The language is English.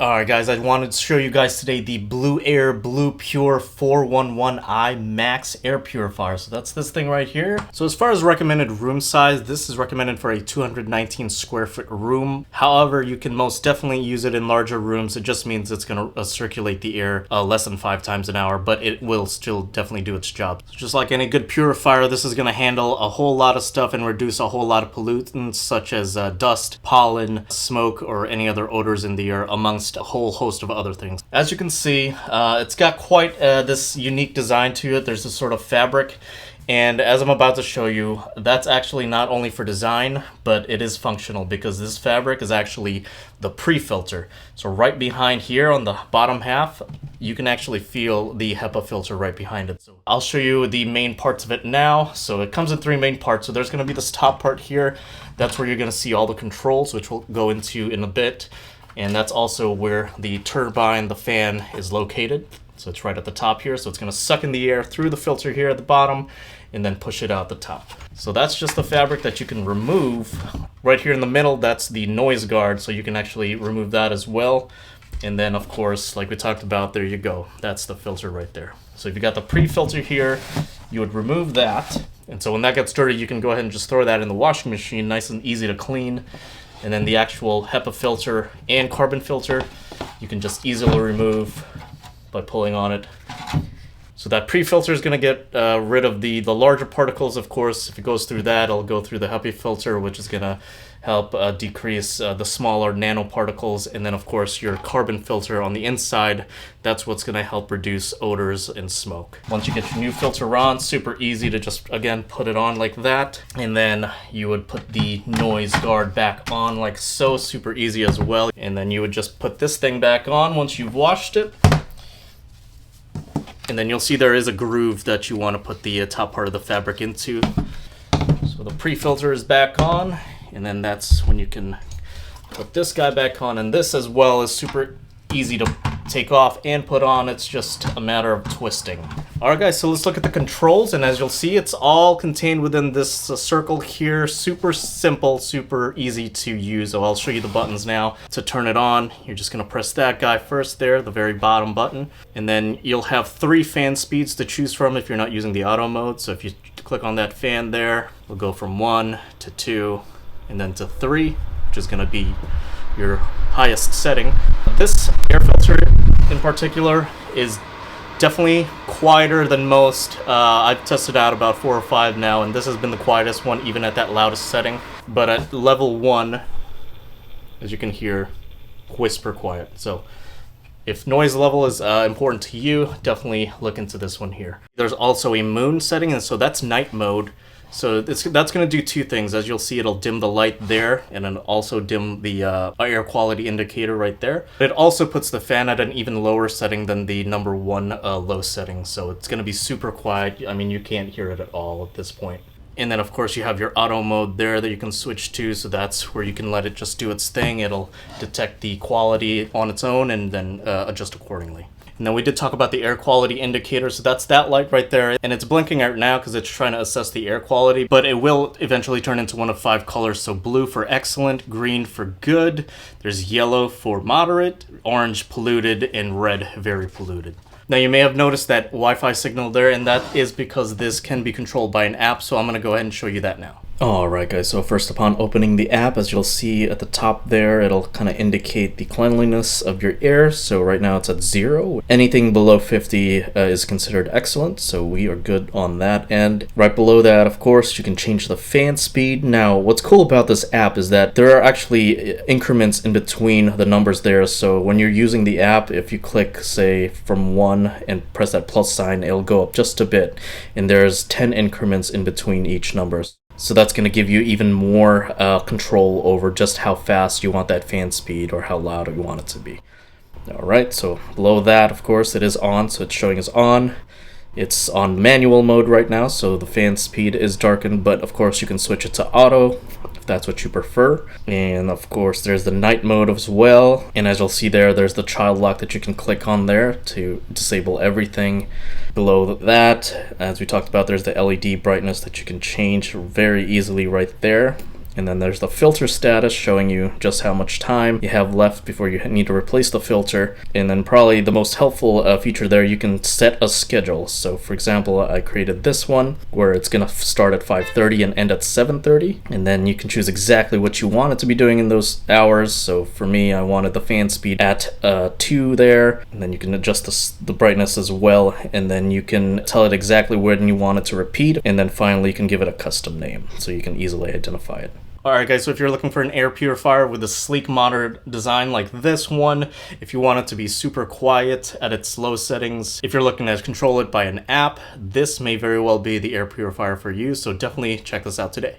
Alright guys, I wanted to show you guys today the Blueair Blue Pure 411i Max Air Purifier. So that's this thing right here. So as far as recommended room size, this is recommended for a 219 square foot room. However, you can most definitely use it in larger rooms. It just means it's going to circulate the air less than 5 times an hour, but it will still definitely do its job. So just like any good purifier, this is going to handle a whole lot of stuff and reduce a whole lot of pollutants such as dust, pollen, smoke, or any other odors in the air, amongst a whole host of other things. As you can see, it's got quite this unique design to it. There's this sort of fabric, and as I'm about to show you, that's actually not only for design, but it is functional because this fabric is actually the pre-filter. So right behind here on the bottom half, you can actually feel the HEPA filter right behind it. So I'll show you the main parts of it now. So it comes in 3 main parts. So there's going to be this top part here. That's where you're going to see all the controls, which we'll go into in a bit. And that's also where the turbine, the fan, is located. So it's right at the top here. So it's going to suck in the air through the filter here at the bottom and then push it out the top. So that's just the fabric that you can remove. Right here in the middle, that's the noise guard. So you can actually remove that as well. And then, of course, like we talked about, there you go. That's the filter right there. So if you got the pre-filter here, you would remove that. And so when that gets dirty, you can go ahead and just throw that in the washing machine, nice and easy to clean. And then the actual HEPA filter and carbon filter, you can just easily remove by pulling on it. So that pre-filter is going to get rid of the larger particles, of course. If it goes through that, it'll go through the HEPA filter, which is going to help decrease the smaller nanoparticles. And then, of course, your carbon filter on the inside, that's what's going to help reduce odors and smoke. Once you get your new filter on, super easy to just, again, put it on like that. And then you would put the noise guard back on like so, super easy as well. And then you would just put this thing back on once you've washed it. And then you'll see there is a groove that you want to put the top part of the fabric into. So the pre-filter is back on, and then that's when you can put this guy back on. And this as well is super easy to take off and put on. It's just a matter of twisting. Alright guys, so let's look at the controls, and as you'll see, it's all contained within this circle here. Super simple, super easy to use. So I'll show you the buttons now. To turn it on, you're just going to press that guy first there, the very bottom button, and then you'll have 3 fan speeds to choose from if you're not using the auto mode. So if you click on that fan there, we'll go from 1 to 2 and then to 3, which is going to be your highest setting. This air filter in particular is definitely quieter than most. I've tested out about 4 or 5 now, and this has been the quietest one, even at that loudest setting. But at level 1, as you can hear, whisper quiet. So if noise level is important to you, definitely look into this one here. There's also a moon setting, and so that's night mode. So that's going to do 2 things. As you'll see, it'll dim the light there, and then also dim the air quality indicator right there. It also puts the fan at an even lower setting than the number 1 low setting. So it's going to be super quiet. I mean, you can't hear it at all at this point. And then, of course, you have your auto mode there that you can switch to. So that's where you can let it just do its thing. It'll detect the quality on its own and then adjust accordingly. Now, we did talk about the air quality indicator, so that's that light right there, and it's blinking right now because it's trying to assess the air quality, but it will eventually turn into one of 5 colors. So blue for excellent, green for good, there's yellow for moderate, orange polluted, and red very polluted. Now, you may have noticed that Wi-Fi signal there, and that is because this can be controlled by an app, so I'm going to go ahead and show you that now. Alright guys, so first upon opening the app, as you'll see at the top there, it'll kind of indicate the cleanliness of your air. So right now it's at 0. Anything below 50 is considered excellent, so we are good on that. And right below that, of course, you can change the fan speed. Now, what's cool about this app is that there are actually increments in between the numbers there. So when you're using the app, if you click, say, from 1 and press that plus sign, it'll go up just a bit. And there's 10 increments in between each number. So that's going to give you even more control over just how fast you want that fan speed or how loud you want it to be. Alright, so below that, of course, it is on, so it's showing us on. It's on manual mode right now, so the fan speed is darkened, but of course you can switch it to auto if that's what you prefer. And of course there's the night mode as well, and as you'll see there's the child lock that you can click on there to disable everything. Below that, as we talked about, there's the LED brightness that you can change very easily right there. And then there's the filter status showing you just how much time you have left before you need to replace the filter. And then probably the most helpful feature there, you can set a schedule. So for example, I created this one where it's going to start at 5:30 and end at 7:30. And then you can choose exactly what you want it to be doing in those hours. So for me, I wanted the fan speed at 2 there. And then you can adjust the brightness as well. And then you can tell it exactly when you want it to repeat. And then finally, you can give it a custom name so you can easily identify it. Alright guys, so if you're looking for an air purifier with a sleek modern design like this one, if you want it to be super quiet at its low settings, if you're looking to control it by an app, this may very well be the air purifier for you, so definitely check this out today.